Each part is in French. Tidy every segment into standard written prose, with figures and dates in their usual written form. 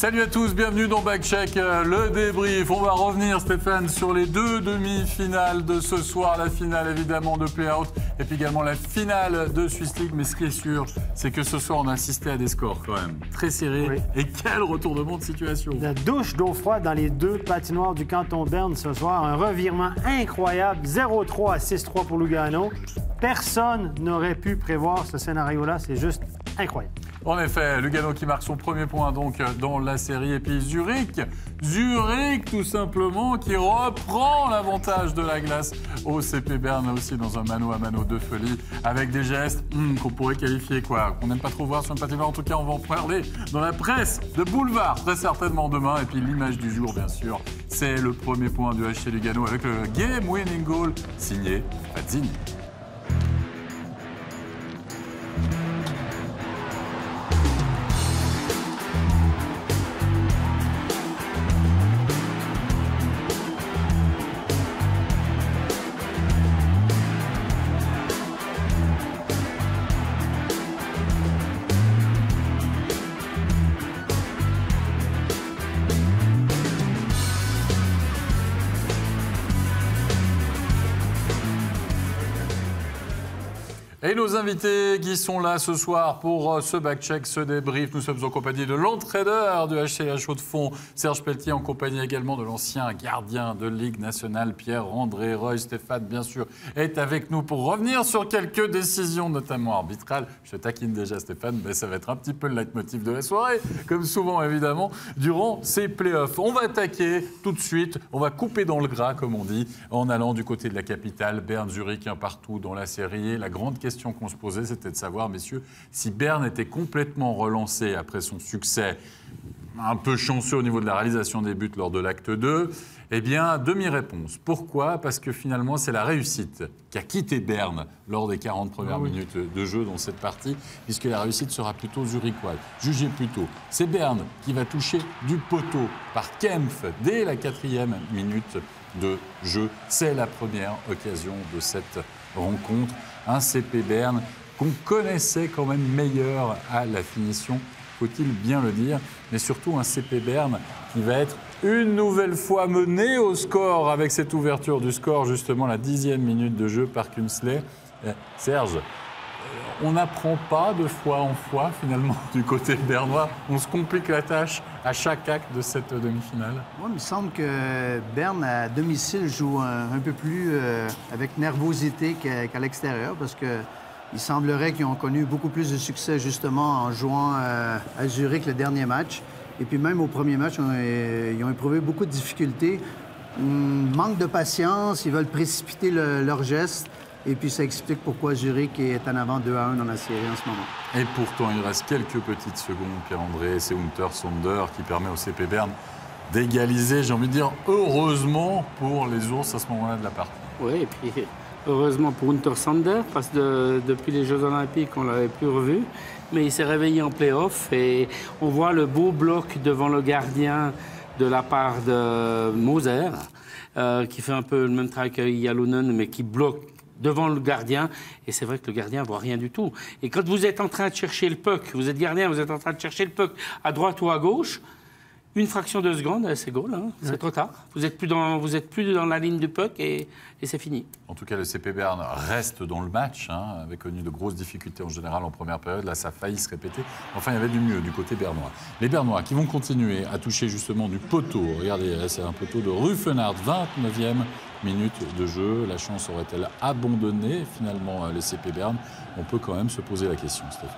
Salut à tous, bienvenue dans Backcheck, le débrief. On va revenir, Stéphane, sur les deux demi-finales de ce soir. La finale, évidemment, de Play-Out et puis également la finale de Swiss League. Mais ce qui est sûr, c'est que ce soir, on a assisté à des scores quand même très serrés. Oui. Et quel retournement de situation. La douche d'eau froide dans les deux patinoires du canton Berne ce soir. Un revirement incroyable, 0-3 à 6-3 pour Lugano. Personne n'aurait pu prévoir ce scénario-là. C'est juste incroyable. En effet, Lugano qui marque son premier point donc dans la série. Et puis Zurich tout simplement, qui reprend l'avantage de la glace au CP Berne, aussi dans un mano à mano de folie, avec des gestes qu'on pourrait qualifier quoi, qu'on n'aime pas trop voir sur le patinoire. En tout cas, on va en parler dans la presse de boulevard, très certainement demain. Et puis l'image du jour, bien sûr, c'est le premier point du HC Lugano avec le game winning goal signé Fazzini. Et nos invités qui sont là ce soir pour ce backcheck, ce débrief, nous sommes en compagnie de l'entraîneur du HCH Hauts-de-Fonds, Serge Pelletier, en compagnie également de l'ancien gardien de Ligue nationale, Pierre-André Roy. Stéphane, bien sûr, est avec nous pour revenir sur quelques décisions, notamment arbitrales. Je te taquine déjà, Stéphane, mais ça va être un petit peu le leitmotiv de la soirée, comme souvent, évidemment, durant ces playoffs. On va attaquer tout de suite, on va couper dans le gras, comme on dit, en allant du côté de la capitale, Berne, Zurich, un partout dans la série. Et la grande question qu'on se posait, c'était de savoir, messieurs, si Berne était complètement relancé après son succès un peu chanceux au niveau de la réalisation des buts lors de l'acte 2. Eh bien, demi-réponse. Pourquoi ? Parce que finalement, c'est la réussite qui a quitté Berne lors des 40 premières minutes de jeu dans cette partie, puisque la réussite sera plutôt zurichoise. Jugez plutôt. C'est Berne qui va toucher du poteau par Kempf dès la 4e minute de jeu. C'est la première occasion de cette rencontre. Un CP Berne qu'on connaissait quand même meilleur à la finition, faut-il bien le dire, mais surtout un CP Berne qui va être une nouvelle fois mené au score avec cette ouverture du score, justement la 10e minute de jeu par Kingsley. Serge, on n'apprend pas de fois en fois finalement du côté bernois, on se complique la tâche à chaque acte de cette demi-finale. Oui, il me semble que Berne à domicile joue un peu plus avec nervosité qu'à l'extérieur, parce qu'il semblerait qu'ils ont connu beaucoup plus de succès justement en jouant à Zurich le dernier match. Et puis même au premier match, ils ont éprouvé beaucoup de difficultés. Manque de patience, ils veulent précipiter leurs gestes. Et puis ça explique pourquoi Zurich est en avant 2-1 dans la série en ce moment. Et pourtant, il reste quelques petites secondes, Pierre-André. C'est Hunter Sander qui permet au CP Berne d'égaliser, j'ai envie de dire, heureusement pour les ours à ce moment-là de la partie. Oui, et puis heureusement pour Hunter Sander, parce que depuis les Jeux Olympiques, on ne l'avait plus revu. Mais il s'est réveillé en play-off et on voit le beau bloc devant le gardien de la part de Moser, qui fait un peu le même travail que Yalonen, mais qui bloque devant le gardien, et c'est vrai que le gardien ne voit rien du tout. Et quand vous êtes en train de chercher le puck, vous êtes gardien, vous êtes en train de chercher le puck à droite ou à gauche, une fraction de seconde, c'est goal, hein, c'est trop tard. Vous n'êtes plus dans la ligne du puck et c'est fini. En tout cas, le CP Berne reste dans le match, avait connu de grosses difficultés en général en première période. Là, ça a failli se répéter. Enfin, il y avait du mieux du côté bernois. Les Bernois qui vont continuer à toucher justement du poteau. Regardez, là, c'est un poteau de Ruffenhardt, 29e minute de jeu. La chance aurait-elle abandonné finalement les CP Berne? On peut quand même se poser la question, Stéphane.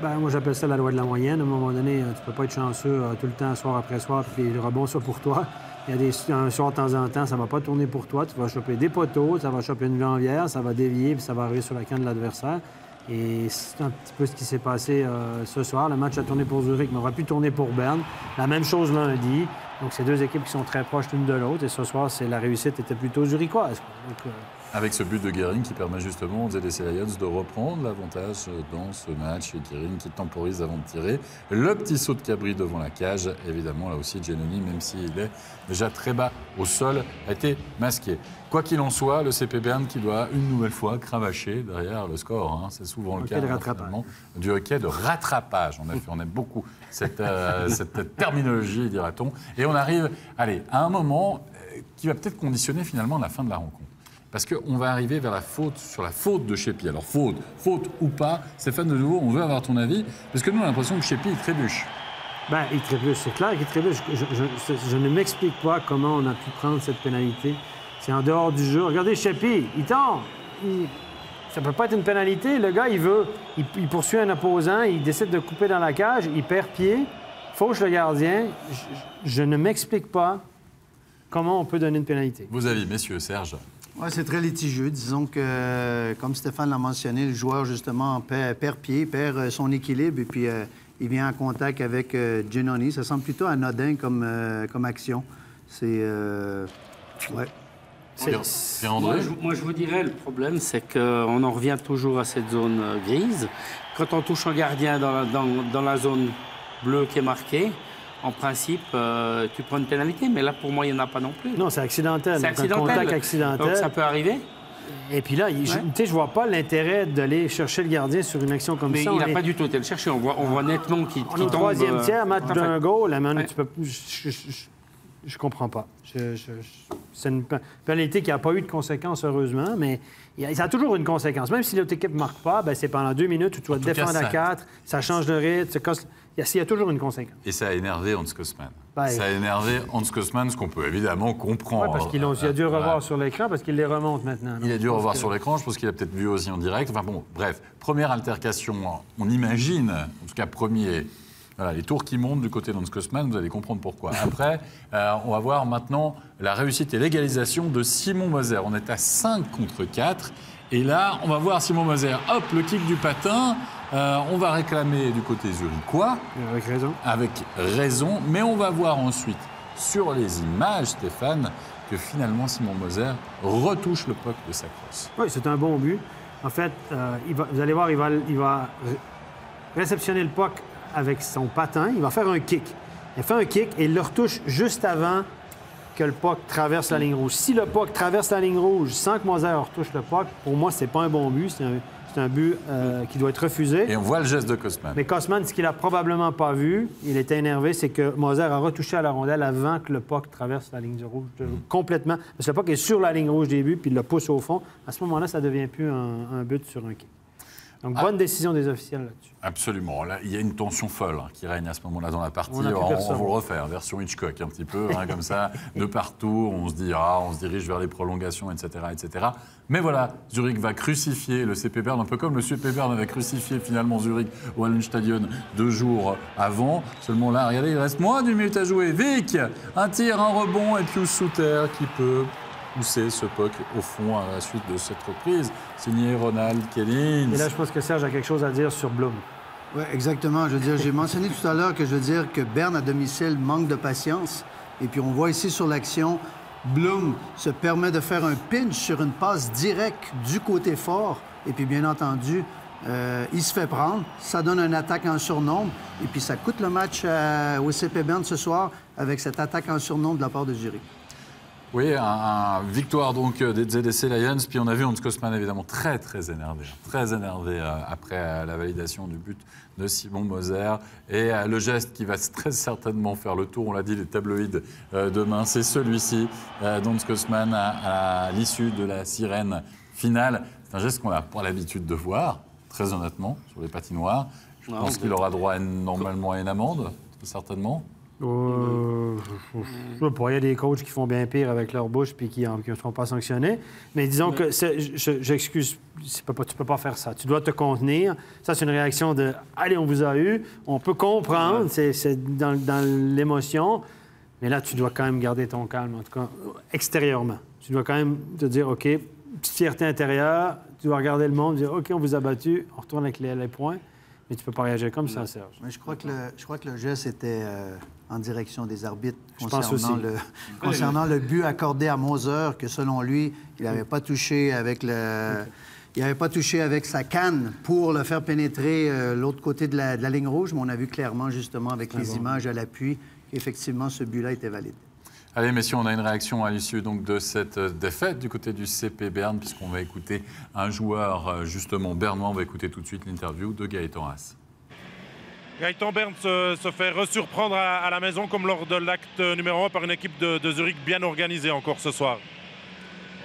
Ben, moi, j'appelle ça la loi de la moyenne. À un moment donné, tu ne peux pas être chanceux tout le temps, soir après soir, puis les rebonds sont pour toi. Il y a un soir de temps en temps, ça ne va pas tourner pour toi. Tu vas choper des poteaux, ça va choper une janvière, ça va dévier, puis ça va arriver sur la canne de l'adversaire. Et c'est un petit peu ce qui s'est passé ce soir. Le match a tourné pour Zurich, mais aurait pu tourner pour Berne. La même chose lundi. Donc, c'est deux équipes qui sont très proches l'une de l'autre. Et ce soir, la réussite était plutôt zurichoise. Donc, Avec ce but de Guérin qui permet justement aux ZDC Lions de reprendre l'avantage dans ce match. Et Guérin qui temporise avant de tirer. Le petit saut de Cabri devant la cage. Évidemment, là aussi, Giannoni, même s'il est déjà très bas au sol, a été masqué. Quoi qu'il en soit, le CP Berne qui doit une nouvelle fois cravacher derrière le score. C'est souvent le cas du hockey de rattrapage. On aime beaucoup cette terminologie, dira-t-on. Et on arrive, à un moment qui va peut-être conditionner finalement la fin de la rencontre. Parce qu'on va arriver vers sur la faute de Sheppy. Alors faute ou pas, Stéphane, de nouveau, on veut avoir ton avis. Parce que nous, on a l'impression que Sheppy, il trébuche. Ben, il trébuche, c'est clair qu'il trébuche. Je ne m'explique pas comment on a pu prendre cette pénalité. C'est en dehors du jeu. Regardez Sheppy, il tombe. Ça ne peut pas être une pénalité. Le gars, il poursuit un opposant, il décide de couper dans la cage, il perd pied, fauche le gardien. Je ne m'explique pas comment on peut donner une pénalité. Vos avis, messieurs, Serge? Oui, c'est très litigieux. Disons que, comme Stéphane l'a mentionné, le joueur, justement, perd pied, perd son équilibre, et puis il vient en contact avec Giannoni. Ça semble plutôt anodin comme action. C'est... ouais. Moi, je vous dirais, le problème, c'est qu'on en revient toujours à cette zone grise. Quand on touche un gardien dans la zone bleue qui est marquée, en principe, tu prends une pénalité, mais là, pour moi, il n'y en a pas non plus. Non, c'est accidentel. C'est accidentel. Un contact accidentel. Donc, ça peut arriver. Et puis là, je ne vois pas l'intérêt d'aller chercher le gardien sur une action comme ça. Mais il n'a pas du tout été le chercher. On voit nettement qu'il tombe... Au troisième tiers, match d'un goal, je comprends pas. C'est une pénalité qui n'a pas eu de conséquences, heureusement, mais ça a toujours une conséquence. Même si l'autre équipe ne marque pas, c'est pendant 2 minutes où tu vas te défendre à 4, ça change le rythme, il y a toujours une conséquence. Et ça a énervé Hans Kosman. Ça a énervé Hans Kosman, ce qu'on peut évidemment comprendre. Oui, parce qu'il a dû revoir sur l'écran, parce qu'il les remonte maintenant. Il a dû revoir sur l'écran, je pense qu'il a peut-être vu aussi en direct. Enfin bon, bref, première altercation, on imagine, en tout cas premier... Voilà, les tours qui montent du côté d'Hans Kosman, vous allez comprendre pourquoi. Après, on va voir maintenant la réussite et l'égalisation de Simon Moser. On est à 5 contre 4. Et là, on va voir Simon Moser. Hop, le kick du patin. On va réclamer du côté zurichois. Avec raison. Avec raison. Mais on va voir ensuite, sur les images, Stéphane, que finalement Simon Moser retouche le puck de sa crosse. Oui, c'est un bon but. En fait, vous allez voir, il va réceptionner le puck avec son patin, il va faire un kick. Il fait un kick et il le retouche juste avant que le puck traverse la ligne rouge. Si le puck traverse la ligne rouge sans que Moser retouche le puck, pour moi, c'est pas un bon but. C'est un but qui doit être refusé. Et on voit le geste de Kosman. Mais Kosman, ce qu'il a probablement pas vu, il était énervé, c'est que Moser a retouché à la rondelle avant que le puck traverse la ligne rouge complètement. Parce que le puck est sur la ligne rouge des buts, puis il le pousse au fond. À ce moment-là, ça ne devient plus un but sur un kick. Donc, bonne décision des officiels là-dessus. Absolument. Là, il y a une tension folle qui règne à ce moment-là dans la partie. On va vous le refaire, version Hitchcock, un petit peu, comme ça, de partout. On se dit, on se dirige vers les prolongations, etc., etc. Mais voilà, Zurich va crucifier le CP Berne, un peu comme le CP Berne avait crucifié finalement Zurich au Hallenstadion 2 jours avant. Seulement là, regardez, il reste moins d'une minute à jouer. Vic, un tir, un rebond, et Pius Souter qui peut pousser ce puck au fond à la suite de cette reprise, signé Ronald Kellins. Et là, je pense que Serge a quelque chose à dire sur Blum. Oui, exactement. Je veux dire, j'ai mentionné tout à l'heure que Berne à domicile manque de patience. Et puis on voit ici sur l'action, Blum se permet de faire un pinch sur une passe directe du côté fort. Et puis bien entendu, il se fait prendre. Ça donne une attaque en surnombre. Et puis ça coûte le match au CP Berne ce soir avec cette attaque en surnombre de la part de Zurich. Oui, un victoire donc des ZDC Lions. Puis on a vu Hans Kosman évidemment très énervé après la validation du but de Simon Moser. Et le geste qui va très certainement faire le tour, on l'a dit, les tabloïds demain, c'est celui-ci d'Hans Kosman à l'issue de la sirène finale. C'est un geste qu'on n'a pas l'habitude de voir, très honnêtement, sur les patinoires. Je pense qu'il aura droit normalement à une amende, certainement. Je sais pas, il y a des coachs qui font bien pire avec leur bouche puis qui ne seront pas sanctionnés. Mais disons que, j'excuse, tu peux pas faire ça. Tu dois te contenir. Ça, c'est une réaction de « Allez, on vous a eu ». On peut comprendre, c'est dans l'émotion. Mais là, tu dois quand même garder ton calme, en tout cas, extérieurement. Tu dois quand même te dire « OK, petite fierté intérieure ». Tu dois regarder le monde, dire « OK, on vous a battu, on retourne avec les points ». Mais tu ne peux pas réagir comme ça, Serge. Mais je crois que le geste était en direction des arbitres Je pense aussi. concernant le but accordé à Moser, que selon lui, il n'avait pas touché avec il n'avait pas touché avec sa canne pour le faire pénétrer l'autre côté de la ligne rouge, mais on a vu clairement, justement, avec les images à l'appui, qu'effectivement, ce but-là était valide. Allez, messieurs, on a une réaction à l'issue donc de cette défaite du côté du CP Berne, puisqu'on va écouter un joueur, justement, bernois. On va écouter tout de suite l'interview de Gaëtan Haas. Gaëtan, Berne se fait resurprendre à la maison, comme lors de l'acte numéro 1, par une équipe de Zurich bien organisée encore ce soir.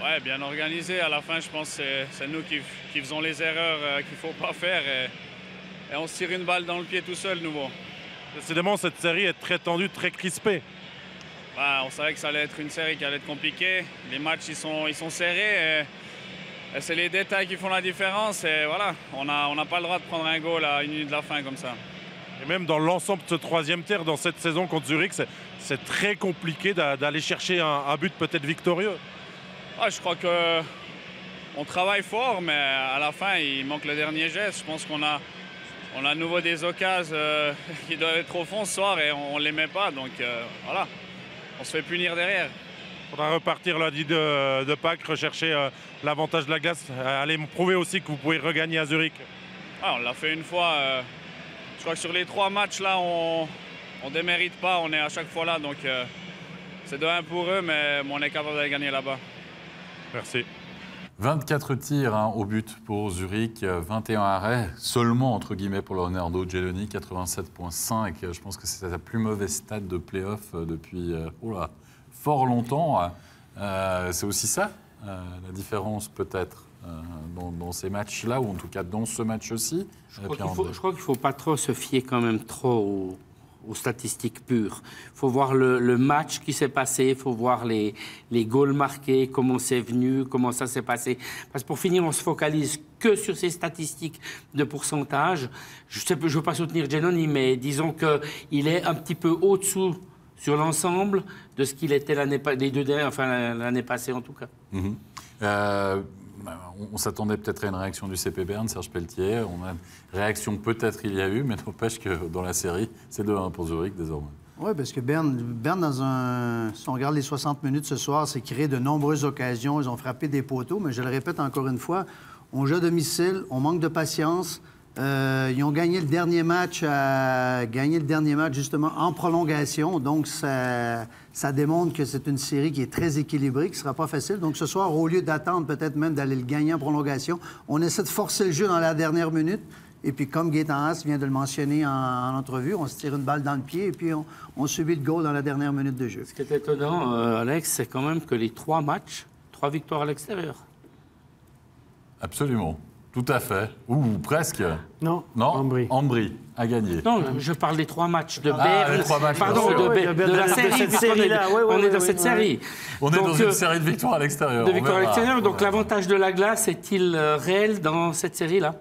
Ouais, bien organisée. À la fin, je pense que c'est nous qui faisons les erreurs qu'il ne faut pas faire. Et on se tire une balle dans le pied tout seul, nouveau. Décidément, cette série est très tendue, très crispée. Ouais, on savait que ça allait être une série qui allait être compliquée. Les matchs, ils sont serrés. Et c'est les détails qui font la différence. Et voilà, on n'a pas le droit de prendre un goal à 1 minute de la fin comme ça. Et même dans l'ensemble de ce troisième tiers, dans cette saison contre Zurich, c'est très compliqué d'aller chercher un but peut-être victorieux. Ah, je crois qu'on travaille fort, mais à la fin, il manque le dernier geste. Je pense qu'on a à nouveau des occasions qui doivent être au fond ce soir et on ne les met pas. Donc voilà, on se fait punir derrière. Il faudra repartir lundi de Pâques, rechercher l'avantage de la glace. Allez me prouver aussi que vous pouvez regagner à Zurich. Ah, on l'a fait une fois. Je crois que sur les 3 matchs, là, on ne démérite pas. On est à chaque fois là. Donc c'est 2-1 pour eux, mais on est capable de gagner là-bas. Merci. 24 tirs au but pour Zurich, 21 arrêts, seulement entre guillemets pour Leonardo Geloni, 87,5. Je pense que c'est sa plus mauvaise stat de play-off depuis fort longtemps. C'est aussi ça, la différence peut-être dans ces matchs-là, ou en tout cas dans ce match aussi. Je crois qu'il ne faut pas trop se fier quand même trop aux statistiques pures. Il faut voir le match qui s'est passé, il faut voir les goals marqués, comment c'est venu, comment ça s'est passé. Parce que pour finir, on se focalise que sur ces statistiques de pourcentage. Je ne veux pas soutenir Geloni, mais disons qu'il est un petit peu au-dessous sur l'ensemble de ce qu'il était l'année passée en tout cas. On s'attendait peut-être à une réaction du CP Berne, Serge Pelletier. Réaction peut-être il y a eu, mais n'empêche que dans la série, c'est 2-1 pour Zurich désormais. Oui, parce que Berne, si on regarde les 60 minutes ce soir, c'est créé de nombreuses occasions. Ils ont frappé des poteaux, mais je le répète encore une fois, on joue à domicile, on manque de patience. Ils ont gagné le dernier match justement en prolongation. Donc, ça démontre que c'est une série qui est très équilibrée, qui ne sera pas facile. Donc, ce soir, au lieu d'attendre peut-être même d'aller le gagner en prolongation, on essaie de forcer le jeu dans la dernière minute. Et puis, comme Gaëtan Haas vient de le mentionner en entrevue, on se tire une balle dans le pied et puis on subit le goal dans la dernière minute de jeu. Ce qui est étonnant, Alex, c'est quand même que les 3 matchs, 3 victoires à l'extérieur. Absolument. Tout à fait. Ou presque. Non, Ambry a gagné. Non, je parle des 3 matchs de Berne. Les 3 matchs, pardon, de la série. On est dans cette série. On est dans une série de victoires à l'extérieur. De victoires à l'extérieur. Donc l'avantage de la glace est-il réel dans cette série-là?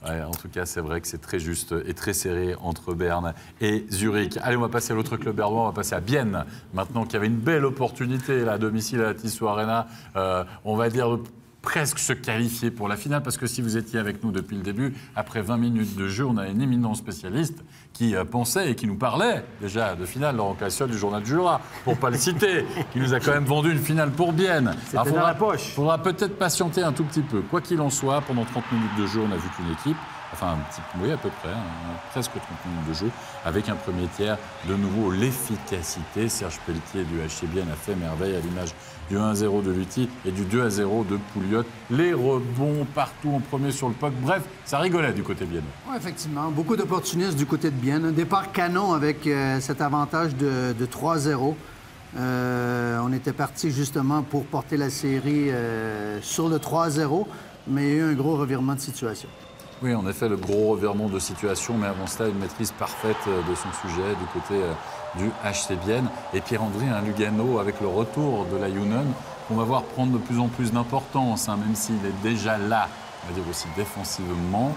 Ouais, en tout cas, c'est vrai que c'est très juste et très serré entre Berne et Zurich. Allez, on va passer à l'autre club bernois, on va passer à Bienne. Maintenant qu'il y avait une belle opportunité là, à domicile à la Tissot Arena, on va dire presque se qualifier pour la finale, parce que si vous étiez avec nous depuis le début, après 20 minutes de jeu, on a un éminent spécialiste qui pensait et qui nous parlait déjà de finale, Laurent Cassiol du Journal du Jura, pour ne pas le citer, qui nous a quand même vendu une finale pour Bienne. C'était dans la poche. Il faudra peut-être patienter un tout petit peu. Quoi qu'il en soit, pendant 30 minutes de jeu, on a vu qu'une équipe, enfin oui à peu près, presque 30 minutes de jeu, avec un premier tiers, de nouveau l'efficacité. Serge Pelletier du HC Bienne a fait merveille à l'image du 1-0 de Lutti et du 2-0 de Pouliot. Les rebonds partout en premier sur le puck. Bref, ça rigolait du côté Bienne. Oui, effectivement. Beaucoup d'opportunistes du côté de Bienne. Un départ canon avec cet avantage de 3-0. On était parti justement pour porter la série sur le 3-0, mais il y a eu un gros revirement de situation. Oui, en effet, le gros revirement de situation, mais avant cela, une maîtrise parfaite de son sujet du côté du HC Bienne. Et Pierre-André Lugano, avec le retour de la Junen, on va voir prendre de plus en plus d'importance, même s'il est déjà là, on va dire aussi défensivement.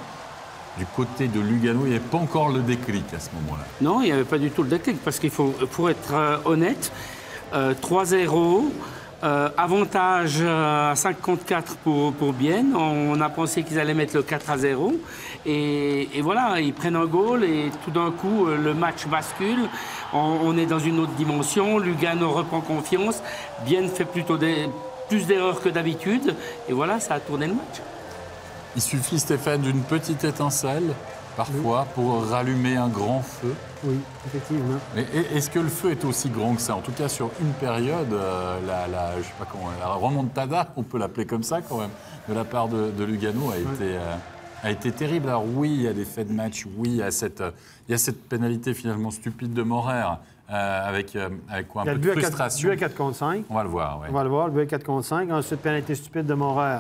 Du côté de Lugano, il n'y avait pas encore le déclic à ce moment-là. Non, il n'y avait pas du tout le déclic, parce qu'il faut, pour être honnête, 3-0, Avantage 5 contre 4 pour Bienne. On a pensé qu'ils allaient mettre le 4-0. Et voilà, ils prennent un goal et tout d'un coup, le match bascule. On est dans une autre dimension. Lugano reprend confiance. Bienne fait plus d'erreurs que d'habitude. Et voilà, ça a tourné le match. Il suffit, Stéphane, d'une petite étincelle, parfois, pour rallumer un grand feu. Oui, effectivement. Mais est-ce que le feu est aussi grand que ça? En tout cas, sur une période, je sais pas comment, la remontada, on peut l'appeler comme ça quand même, de la part de Lugano a été terrible. Alors oui, il y a des faits de match, oui, il y a cette pénalité finalement stupide de Morer, avec quoi, un peu de frustration. Le but à 4 contre 5. On va le voir, oui. On va le voir, le but à 4 contre 5. Ensuite, pénalité stupide de Morer.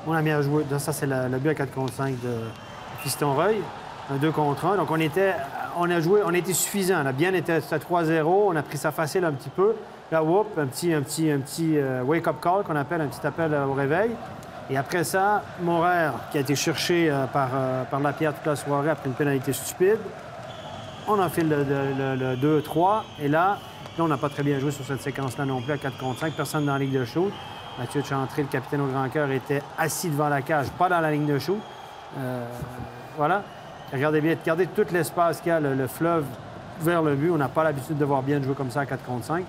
On a mis à jouer. Ça, c'est le but à 4 contre 5 de Fiston-Reuil. Un 2 contre 1. Donc, on était suffisant. La Bienne était à 3-0. On a pris ça facile un petit peu. Là, whoop, un petit wake-up call qu'on appelle, un petit appel au réveil. Et après ça, Morer, qui a été cherché par Lapierre toute la soirée après une pénalité stupide. On enfile le 2-3. Et là, on n'a pas très bien joué sur cette séquence-là non plus à 4 contre 5. Personne dans la ligne de shoot. Mathieu Chantré, le capitaine au grand cœur, était assis devant la cage, pas dans la ligne de shoot. Voilà. Regardez bien, regardez tout l'espace qu'il y a, le fleuve vers le but. On n'a pas l'habitude de voir bien jouer comme ça à 4 contre 5.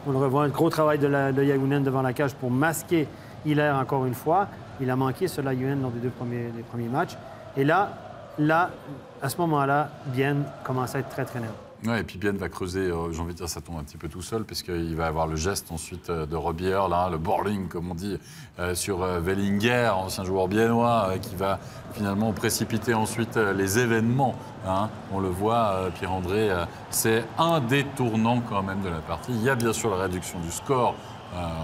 On le revoit, un gros travail de Yagunen devant la cage pour masquer Hilaire encore une fois. Il a manqué ce Yagunen lors des premiers matchs. Et là, à ce moment-là, Bienne commence à être très, très nerveux. Ouais, et puis Bienne va creuser, j'ai envie de dire, ça tombe un petit peu tout seul, puisqu'il va avoir le geste ensuite de Rebière, là, le boarding, comme on dit, sur Wellinger, ancien joueur biennois, qui va finalement précipiter ensuite les événements. Hein. On le voit, Pierre-André, c'est un des tournants quand même de la partie. Il y a bien sûr la réduction du score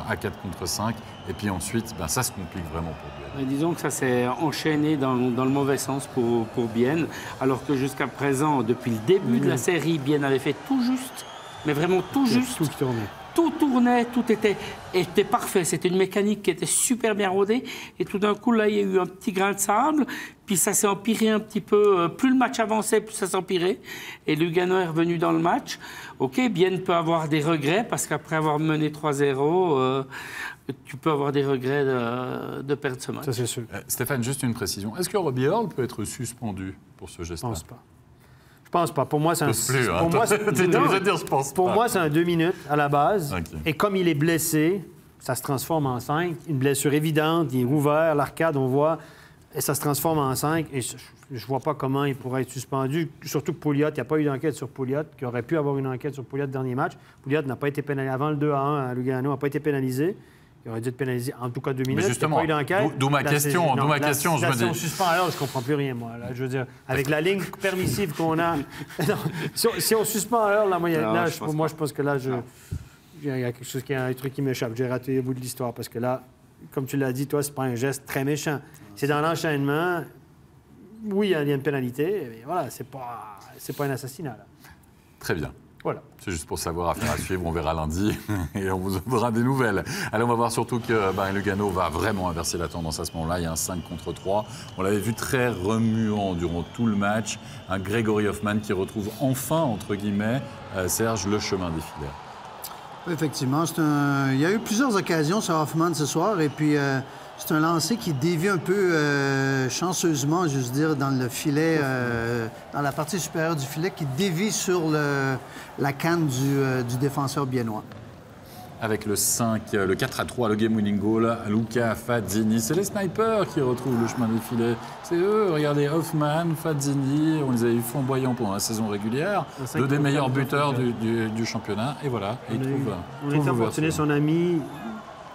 à 4 contre 5, et puis ensuite, ça se complique vraiment pour Bienne. Mais disons que ça s'est enchaîné dans le mauvais sens pour Bienne, alors que jusqu'à présent, depuis le début de la série, Bienne avait fait tout juste, mais vraiment tout juste. Tout tournait. Tout tournait, tout était parfait. C'était une mécanique qui était super bien rodée. Et tout d'un coup, là, il y a eu un petit grain de sable. Puis ça s'est empiré un petit peu. Plus le match avançait, plus ça s'empirait. Et Lugano est revenu dans le match. OK, Bienne peut avoir des regrets, parce qu'après avoir mené 3-0, tu peux avoir des regrets de perdre ce match. Ça, c'est sûr. Stéphane, juste une précision. Est-ce que Rebière peut être suspendu pour ce geste-là? Je pense pas. Je pense pas. Pour moi, c'est un... Pour moi, c'est un 2 minutes à la base. Okay. Et comme il est blessé, ça se transforme en 5. Une blessure évidente, il est ouvert, l'arcade, on voit, et ça se transforme en 5. Et je vois pas comment il pourrait être suspendu. Surtout que Pouliot, il n'y a pas eu d'enquête sur Pouliot, qui aurait pu avoir une enquête sur Pouliot dernier match. Pouliot n'a pas été pénalisé. Avant le 2-1 à Lugano, n'a pas été pénalisé. Il aurait dû être pénalisé en tout cas 2 minutes. Mais justement, d'où ma question. Si on suspend alors, je ne comprends plus rien, moi. Là, je veux dire, avec la ligne permissive qu'on a... Non, si on suspend alors, là, moi, je pense que là, il y a quelque chose un truc qui m'échappe. J'ai raté le bout de l'histoire parce que là, comme tu l'as dit, toi, c'est pas un geste très méchant. C'est dans l'enchaînement. Oui, il y a une pénalité. Mais voilà, c'est pas un assassinat. Là. Très bien. Voilà. C'est juste pour savoir, affaire à suivre, on verra lundi et on vous donnera des nouvelles. Allez, on va voir surtout que Lugano va vraiment inverser la tendance à ce moment-là. Il y a un 5 contre 3. On l'avait vu très remuant durant tout le match. Un Gregory Hoffman qui retrouve enfin, entre guillemets, Serge, le chemin des filets. Oui, effectivement. Il y a eu plusieurs occasions sur Hoffman ce soir et puis c'est un lancer qui dévie un peu chanceusement, je veux dire, dans le filet, dans la partie supérieure du filet, qui dévie sur la canne du défenseur biennois. Avec le 4-3, le game-winning goal, Luca Fazzini. C'est les snipers qui retrouvent le chemin des filets. C'est eux, regardez, Hoffman, Fazzini, on les a eu flamboyants pendant la saison régulière. Deux des meilleurs buteurs du championnat. Et voilà, on a été opportuné, son ami...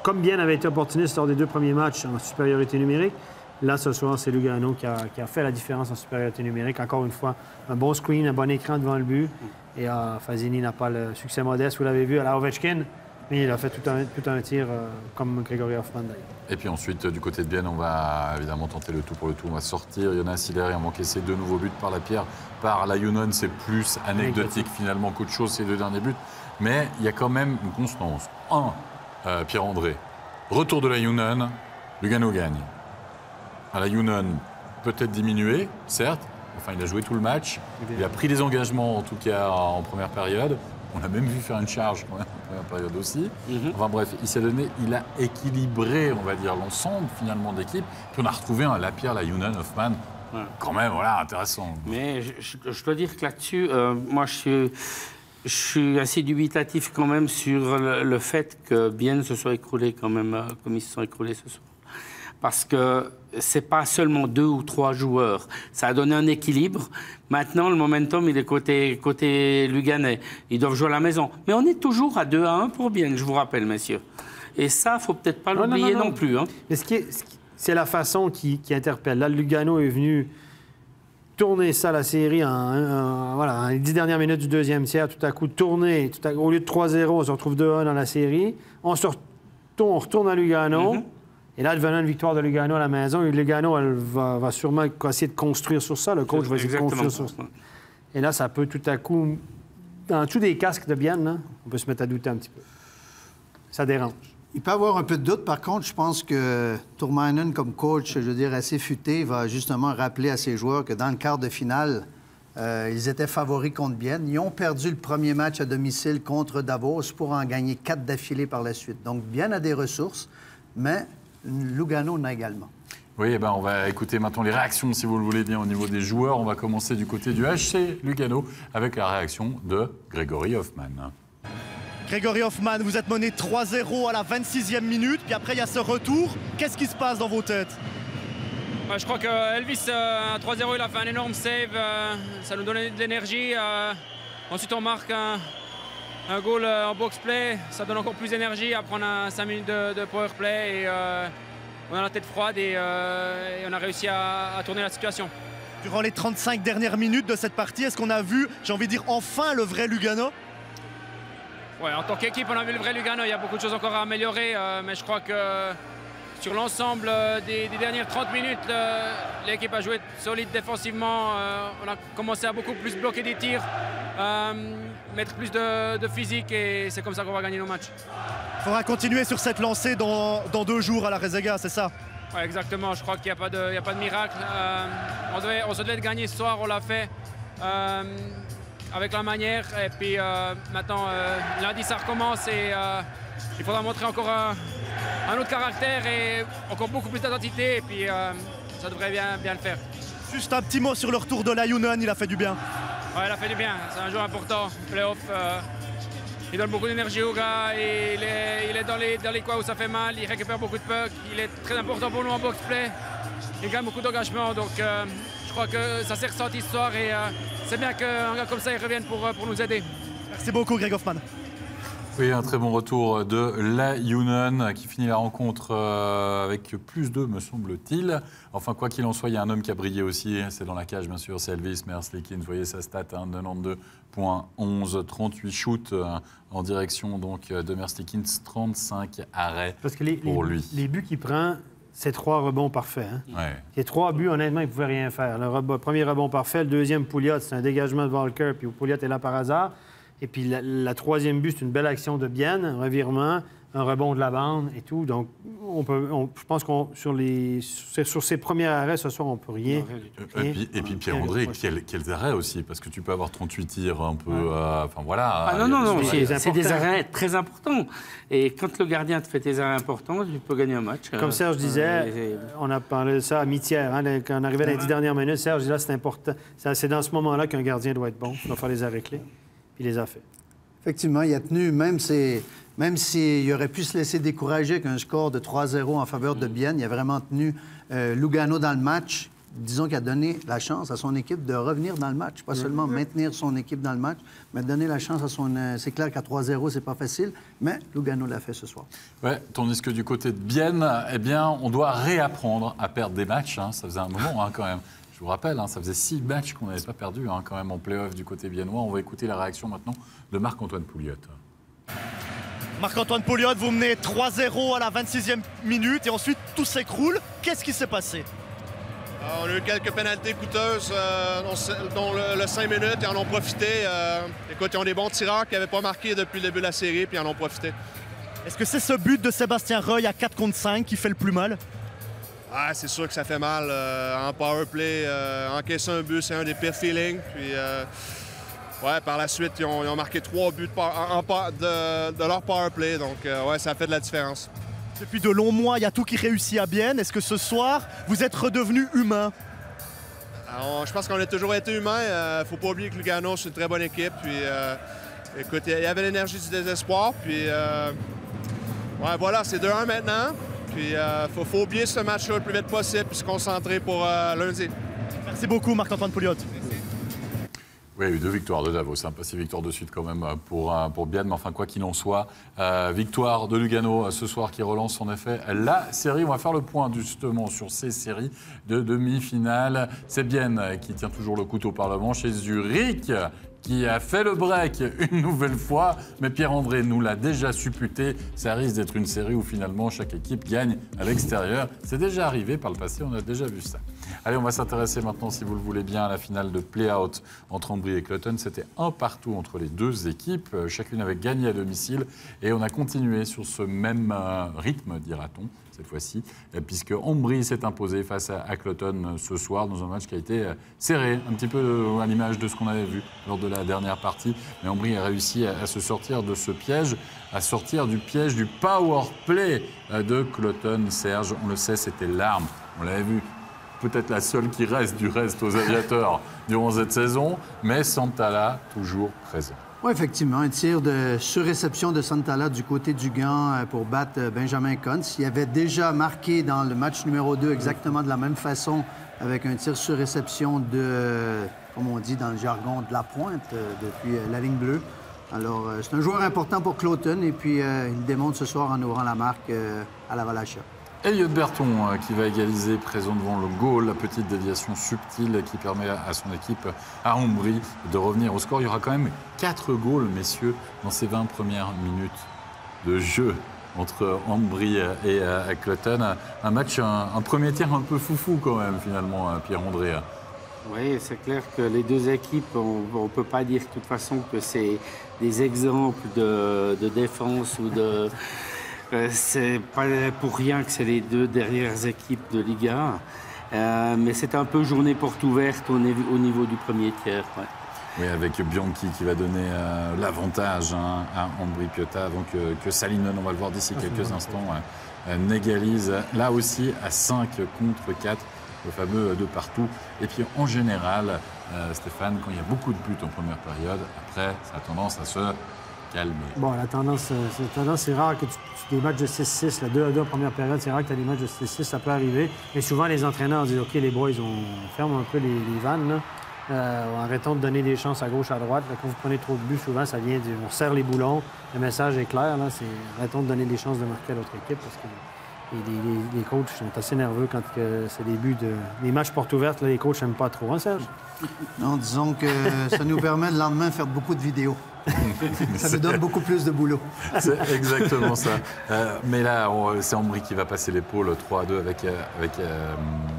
Comme Bienne avait été opportuniste lors des 2 premiers matchs en supériorité numérique, là, ce soir, c'est Lugano qui a fait la différence en supériorité numérique. Encore une fois, un bon screen, un bon écran devant le but. Et Fazzini n'a pas le succès modeste, vous l'avez vu, à la Ovechkin, mais il a fait tout un tir comme Gregory Hoffman, d'ailleurs. Et puis ensuite, du côté de Bienne, on va évidemment tenter le tout pour le tout. On va sortir Jonas Hilaire et on va encaisser 2 nouveaux buts par Lapierre. Par Lionen, c'est plus anecdotique finalement qu'autre chose, ces 2 derniers buts. Mais il y a quand même une constance. Pierre-André, retour de Lionen, Lugano gagne. Lionen peut-être diminué, certes. Enfin, il a joué tout le match. Il a pris des engagements, en tout cas en première période. On a même vu faire une charge quand même en première période aussi. Enfin bref, il s'est donné, il a équilibré, on va dire, l'ensemble finalement d'équipe. Puis on a retrouvé un Lapierre, la Younan, Hoffman, quand même, voilà, intéressant. Mais je dois dire que là-dessus, moi, je suis assez dubitatif quand même sur le fait que Bienne se soit écroulé quand même, comme ils se sont écroulés ce soir. Parce que c'est pas seulement 2 ou 3 joueurs. Ça a donné un équilibre. Maintenant, le momentum, il est côté Luganais. Ils doivent jouer à la maison. Mais on est toujours à 2-1 pour Bienne, je vous rappelle, messieurs. Et ça, faut peut-être pas l'oublier non plus. Hein. Mais c'est la façon qui interpelle. Là, Lugano est venu tourner ça, la série, en les 10 dernières minutes du deuxième tiers, tout à coup, tourner. Au lieu de 3-0, on se retrouve 2-1 dans la série. On retourne à Lugano. Et là, devenant une victoire de Lugano à la maison, Lugano, elle va sûrement essayer de construire sur ça. Le coach va essayer de construire sur ça. Et là, ça peut tout à coup, dans tous des casques de Bienne, là, on peut se mettre à douter un petit peu. Ça dérange. Il peut avoir un peu de doute. Par contre, je pense que Tourmainen, comme coach, je veux dire, assez futé, va justement rappeler à ses joueurs que dans le quart de finale, ils étaient favoris contre Bienne. Ils ont perdu le premier match à domicile contre Davos pour en gagner 4 d'affilée par la suite. Donc, Bienne a des ressources, mais Lugano en a également. Oui, eh ben on va écouter maintenant les réactions, si vous le voulez bien, au niveau des joueurs. On va commencer du côté du HC Lugano avec la réaction de Grégory Hoffman. Grégory Hoffman, vous êtes mené 3-0 à la 26e minute, puis après il y a ce retour. Qu'est-ce qui se passe dans vos têtes? Je crois que Elvis, à 3-0, il a fait un énorme save. Ça nous donnait de l'énergie. Ensuite, on marque un goal en box-play. Ça donne encore plus d'énergie. Après, on a 5 minutes de power-play. Et, on a la tête froide et on a réussi à tourner la situation. Durant les 35 dernières minutes de cette partie, est-ce qu'on a vu, j'ai envie de dire, enfin le vrai Lugano? Ouais, en tant qu'équipe, on a vu le vrai Lugano. Il y a beaucoup de choses encore à améliorer. Mais je crois que sur l'ensemble des dernières 30 minutes, l'équipe a joué solide défensivement. On a commencé à beaucoup plus bloquer des tirs, mettre plus de physique et c'est comme ça qu'on va gagner nos matchs. Il faudra continuer sur cette lancée dans 2 jours à la Rezega, c'est ça? Ouais, exactement. Je crois qu'il n'y a pas de miracle. On se devait de gagner ce soir, on l'a fait avec la manière. Et puis maintenant, lundi, ça recommence et il faudra montrer encore un autre caractère et encore beaucoup plus d'identité. Et puis ça devrait bien le faire. Juste un petit mot sur le retour de la Younan, il a fait du bien. Ouais, il a fait du bien. C'est un joueur important. Playoff, il donne beaucoup d'énergie aux gars. Et il est dans les coins où ça fait mal. Il récupère beaucoup de pucks. Il est très important pour nous en box-play. Il gagne beaucoup d'engagement. Donc je crois que ça s'est ressenti ce soir. Et c'est bien qu'un gars comme ça il revienne pour nous aider. Merci beaucoup, Greg Hoffman. Oui, un très bon retour de la Younan qui finit la rencontre avec plus 2, me semble-t-il. Enfin, quoi qu'il en soit, il y a un homme qui a brillé aussi. C'est dans la cage, bien sûr, c'est Elvis Merzlikins. Vous voyez sa stat, 92.11, 38 shoots en direction donc, de Merzlikins, 35 arrêts pour lui. Les buts qu'il prend, c'est 3 rebonds parfaits. Hein? Ouais. Les 3 buts, honnêtement, il ne pouvait rien faire. Le premier rebond parfait, le deuxième, Pouliot, c'est un dégagement de Walker, puis Pouliot est là par hasard. Et puis la troisième but, c'est une belle action de Bienne, un revirement, un rebond de la bande et tout. Donc, je pense qu'on sur ces premiers arrêts ce soir, on ne peut rien. Et puis Pierre-André, quels arrêts aussi, parce que tu peux avoir 38 tirs un peu. Enfin voilà. Non, c'est des arrêts très importants. Et quand le gardien te fait des arrêts importants, tu peux gagner un match. Comme Serge disait, on a parlé de ça à mi-tiers, hein, quand on arrivait dans les 10 dernières minutes. Serge dit là, c'est important. C'est dans ce moment-là qu'un gardien doit être bon. Il doit faire les arrêts clés. Il les a fait. Effectivement, il a tenu, même s'il aurait pu se laisser décourager avec un score de 3-0 en faveur de Bienne, il a vraiment tenu Lugano dans le match. Disons qu'il a donné la chance à son équipe de revenir dans le match. Pas seulement maintenir son équipe dans le match, mais donner la chance à son... C'est clair qu'à 3-0, c'est pas facile, mais Lugano l'a fait ce soir. Oui, tandis que du côté de Bienne, eh bien, on doit réapprendre à perdre des matchs. Hein. Ça faisait un moment quand même. Je vous rappelle, ça faisait 6 matchs qu'on n'avait pas perdus quand même en play-off du côté biennois. On va écouter la réaction maintenant de Marc-Antoine Pouliot. Marc-Antoine Pouliot, vous menez 3-0 à la 26e minute et ensuite tout s'écroule. Qu'est-ce qui s'est passé? On a eu quelques pénalités coûteuses dans le 5 minutes et en ont profité. Écoute, ils ont des bons tireurs qui n'avaient pas marqué depuis le début de la série puis ils en ont profité. Est-ce que c'est ce but de Sébastien Reuil à 4 contre 5 qui fait le plus mal? Ah, c'est sûr que ça fait mal. En power play, encaisser un but, c'est un des pires feelings. Puis, Ouais, par la suite, ils ont marqué 3 buts de leur power play. Donc, ouais, ça a fait de la différence. Depuis de longs mois, il y a tout qui réussit à Bienne. Est-ce que ce soir, vous êtes redevenu humain? Alors, je pense qu'on a toujours été humain. Faut pas oublier que Lugano, c'est une très bonne équipe. Puis, écoute, il y avait l'énergie du désespoir. Puis, ouais, voilà, c'est 2-1 maintenant. Puis, faut oublier ce match-là le plus vite possible puis se concentrer pour lundi. Merci beaucoup, Marc-Antoine Pouliot. Oui, il y a eu 2 victoires de Davos, pas 6 victoires de suite quand même pour Bienne, mais enfin quoi qu'il en soit, victoire de Lugano ce soir qui relance en effet la série. On va faire le point justement sur ces séries de demi-finale. C'est Bienne qui tient toujours le couteau par la manche et Zurich qui a fait le break une nouvelle fois, mais Pierre-André nous l'a déjà supputé. Ça risque d'être une série où finalement chaque équipe gagne à l'extérieur. C'est déjà arrivé par le passé, on a déjà vu ça. Allez, on va s'intéresser maintenant, si vous le voulez bien, à la finale de play-out entre Ambry et Cloton. C'était 1-1 entre les 2 équipes. Chacune avait gagné à domicile et on a continué sur ce même rythme, dira-t-on, cette fois-ci, puisque Ambry s'est imposé face à Cloton ce soir dans un match qui a été serré, un petit peu à l'image de ce qu'on avait vu lors de la dernière partie. Mais Ambry a réussi à se sortir de ce piège, à sortir du piège du power play de Cloton. Serge, on le sait, c'était l'arme. On l'avait vu. Peut-être la seule qui reste du reste aux aviateurs durant cette saison, mais Santala toujours présent. Oui, effectivement, un tir de surréception de Santala du côté du gant pour battre Benjamin Kuntz. Il avait déjà marqué dans le match numéro 2 exactement de la même façon avec un tir sur réception de, comme on dit dans le jargon, de la pointe depuis la ligne bleue. Alors, c'est un joueur important pour Cloton et puis il démontre ce soir en ouvrant la marque à la Valacha. Elliot Berton qui va égaliser, présent devant le goal, la petite déviation subtile qui permet à son équipe, à Ambry, de revenir au score. Il y aura quand même 4 goals, messieurs, dans ces 20 premières minutes de jeu entre Ambry et Cloton. Un match, un premier tiers un peu foufou quand même, finalement, Pierre-André. Oui, c'est clair que les 2 équipes, on ne peut pas dire de toute façon que c'est des exemples de défense ou de... c'est pas pour rien que c'est les 2 dernières équipes de Liga 1. Mais c'est un peu journée porte ouverte au niveau du premier tiers. Ouais. Oui, avec Bianchi qui va donner l'avantage à Ambry Piotta avant que Salinen, on va le voir d'ici quelques instants, n'égalise là aussi à 5 contre 4, le fameux de partout. Et puis en général, Stéphane, quand il y a beaucoup de buts en première période, après, ça a tendance à se calmer. Bon, la tendance, c'est rare que tu des matchs de 6-6, la 2-2 en première période, c'est rare que tu as des matchs de 6-6, ça peut arriver. Mais souvent, les entraîneurs disent « OK, les boys, on ferme un peu les vannes, là. Arrêtons de donner des chances à gauche, à droite. Là, quand vous prenez trop de buts, souvent, ça vient on serre les boulons. Le message est clair, là, c'est arrêtons de donner des chances de marquer à l'autre équipe parce que les coachs sont assez nerveux quand c'est des buts des matchs portes ouvertes. Là, les coachs n'aiment pas trop, hein, Serge? Non, disons que ça nous permet le lendemain de faire beaucoup de vidéos. Ça nous donne beaucoup plus de boulot. C'est exactement ça. Mais là, c'est Ambry qui va passer l'épaule 3-2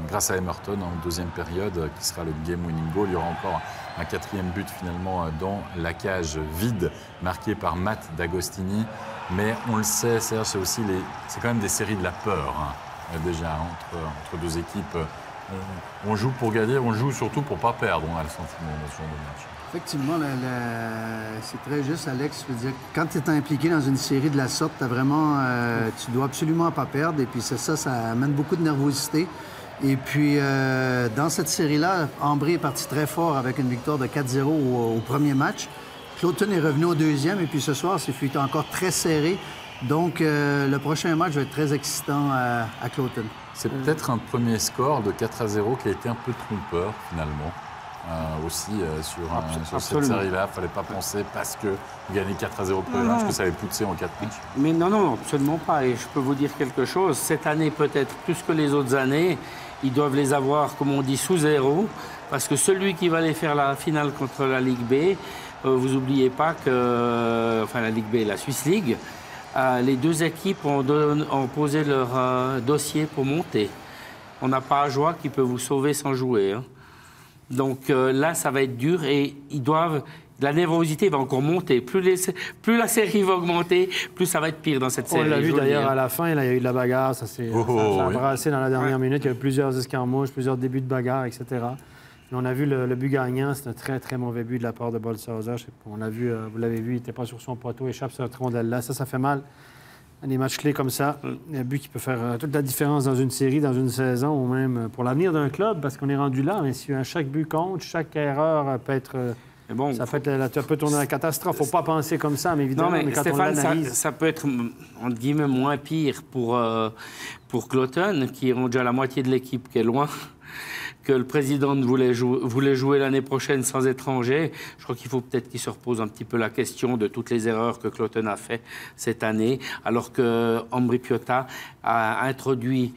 grâce à Emerton en deuxième période, qui sera le game-winning goal. Il y aura encore un 4e but finalement dans la cage vide, marqué par Matt D'Agostini. Mais on le sait, Serge, c'est quand même des séries de la peur, hein, déjà, entre 2 équipes. On joue pour gagner, on joue surtout pour ne pas perdre, on a le sentiment dans ce genre de match. Effectivement, c'est très juste, Alex. Je veux dire, quand tu es impliqué dans une série de la sorte, tu dois absolument pas perdre. Et puis ça amène beaucoup de nervosité. Et puis, dans cette série-là, Ambry est parti très fort avec une victoire de 4-0 au premier match. Cloton est revenu au deuxième. Et puis ce soir, c'est fut encore très serré. Donc, le prochain match va être très excitant à Cloton. C'est peut-être un premier score de 4-0 qui a été un peu trompeur, finalement. Aussi sur cette série-là, il ne fallait pas penser parce que vous gagnez 4-0 le premier match que ça allait pousser en 4 matchs. Mais non, absolument pas. Et je peux vous dire quelque chose. Cette année, peut-être plus que les autres années, ils doivent les avoir, comme on dit, sous 0. Parce que celui qui va aller faire la finale contre la Ligue B, vous n'oubliez pas que, la Ligue B, la Swiss League, les 2 équipes ont posé leur dossier pour monter. On n'a pas Ajoie qui peut vous sauver sans jouer. Hein. Donc là, ça va être dur et la nervosité va encore monter. Plus la série va augmenter, plus ça va être pire dans cette série. On l'a vu d'ailleurs à la fin, là, il y a eu de la bagarre, ça s'est brassé dans la dernière minute. Il y a eu plusieurs escarmouches, plusieurs débuts de bagarre, etc. On a vu le but gagnant, c'est un très, très mauvais but de la part de Bolshauser. On l'a vu, vous l'avez vu, il n'était pas sur son poteau, échappe cette rondelle-là. Ça fait mal. Des matchs clés comme ça, un but qui peut faire toute la différence dans une série, dans une saison, ou même pour l'avenir d'un club, parce qu'on est rendu là, messieurs. Chaque but compte, chaque erreur peut être... Bon, ça peut tourner à la catastrophe. Il ne faut pas penser comme ça, mais évidemment, non, mais quand Stéphane, on l'analyse... ça peut être, entre guillemets, moins pire pour Cloton, qui ont déjà la moitié de l'équipe qui est loin, que le président voulait jouer l'année prochaine sans étrangers. Je crois qu'il faut peut-être qu'il se repose un petit peu la question de toutes les erreurs que Cloton a fait cette année, alors que Ambri Piotta a introduit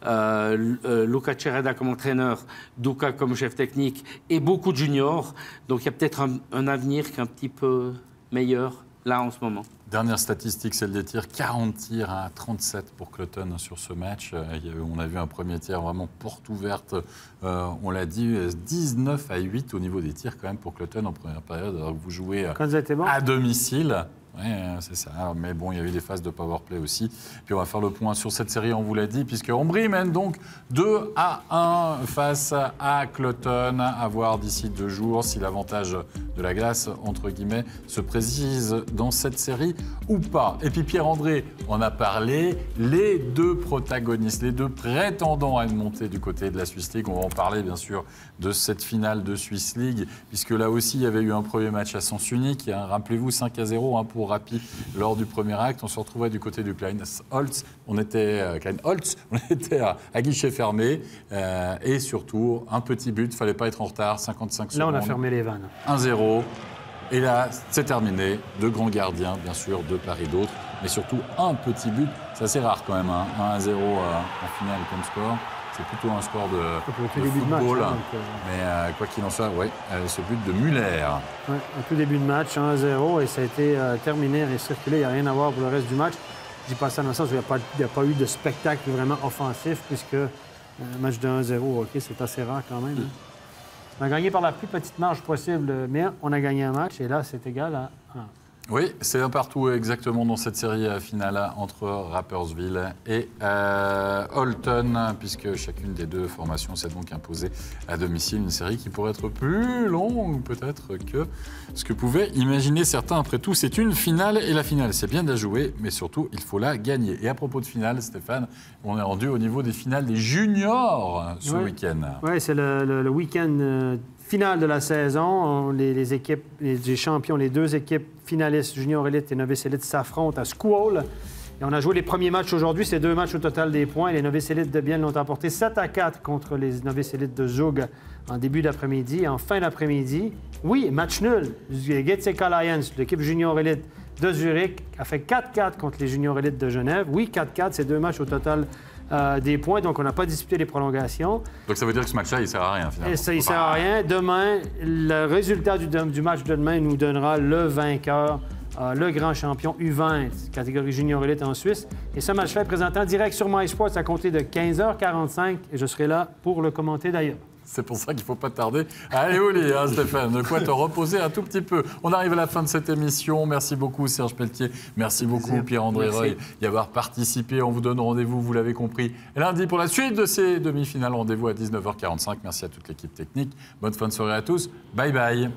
Luca Cereda comme entraîneur, Duca comme chef technique et beaucoup de juniors. Donc il y a peut-être un avenir qui est un petit peu meilleur là en ce moment. Dernière statistique, celle des tirs. 40 tirs à 37 pour Cloton sur ce match. On a vu un premier tir vraiment porte ouverte. On l'a dit, 19 à 8 au niveau des tirs quand même pour Cloton en première période. Alors que vous jouez à domicile. Oui, c'est ça. Mais bon, il y avait des phases de powerplay aussi. Puis on va faire le point sur cette série, on vous l'a dit, puisque Ambri mène donc 2-1 face à Cloton. À voir d'ici 2 jours si l'avantage de la glace, entre guillemets, se précise dans cette série ou pas. Et puis Pierre-André en a parlé. Les 2 protagonistes, les 2 prétendants à une montée du côté de la Swiss League. On va en parler, bien sûr, de cette finale de Swiss League, puisque là aussi, il y avait eu un premier match à sens unique. Rappelez-vous, 5-0 pour Rappi lors du premier acte. On se retrouvait du côté du Klein-Holtz. On était à guichet fermé et surtout un petit but. Il ne fallait pas être en retard, 55 secondes. Là, on a fermé les vannes. 1-0. Et là, c'est terminé. 2 grands gardiens, bien sûr, 2 paris d'autres. Mais surtout, un petit but. C'est assez rare quand même, hein. 1-0 en finale comme score. C'est plutôt un score de football. Match, mais quoi qu'il en soit, ce but de Muller. Oui, au tout début de match, 1-0, et ça a été terminé, recirculé. Il n'y a rien à voir pour le reste du match. Je dis pas ça dans le sens où il n'y a pas eu de spectacle vraiment offensif, puisque un match de 1-0, OK, c'est assez rare quand même. Hein. On a gagné par la plus petite marge possible, mais on a gagné un match, et là, c'est égal à 1. Oui, c'est un partout exactement dans cette série finale entre Rapperswil et Holton, puisque chacune des 2 formations s'est donc imposée à domicile. Une série qui pourrait être plus longue peut-être que ce que pouvaient imaginer certains. Après tout, c'est une finale et la finale, c'est bien de la jouer, mais surtout, il faut la gagner. Et à propos de finale, Stéphane, on est rendu au niveau des finales des juniors ce week-end. Oui, c'est le week-end finale de la saison. Les équipes, les champions, les 2 équipes finalistes, Junior Elite et Novice Elite, s'affrontent à Squall. Et on a joué les premiers matchs aujourd'hui. C'est 2 matchs au total des points. Les Novice Elite de Bienne l'ont emporté 7-4 contre les Novice Elite de Zug en début d'après-midi. Et en fin d'après-midi, oui, match nul. Getsek Alliance, l'équipe Junior Elite de Zurich, a fait 4-4 contre les Junior Elite de Genève. Oui, 4-4, c'est 2 matchs au total des points, donc on n'a pas disputé les prolongations. Donc ça veut dire que ce match-là, il ne sert à rien, finalement. Et ça, il ne sert à rien. Demain, le résultat du match de demain nous donnera le vainqueur, le grand champion U20, catégorie junior élite en Suisse. Et ce match-là est présenté en direct sur MySports à compter de 15h45, et je serai là pour le commenter d'ailleurs. C'est pour ça qu'il ne faut pas tarder à aller au lit, hein, Stéphane. De quoi te reposer un tout petit peu. On arrive à la fin de cette émission. Merci beaucoup, Serge Pelletier. Merci beaucoup, Pierre-André Roy, d'y avoir participé. On vous donne rendez-vous, vous l'avez compris, lundi pour la suite de ces demi-finales. Rendez-vous à 19h45. Merci à toute l'équipe technique. Bonne fin de soirée à tous. Bye bye.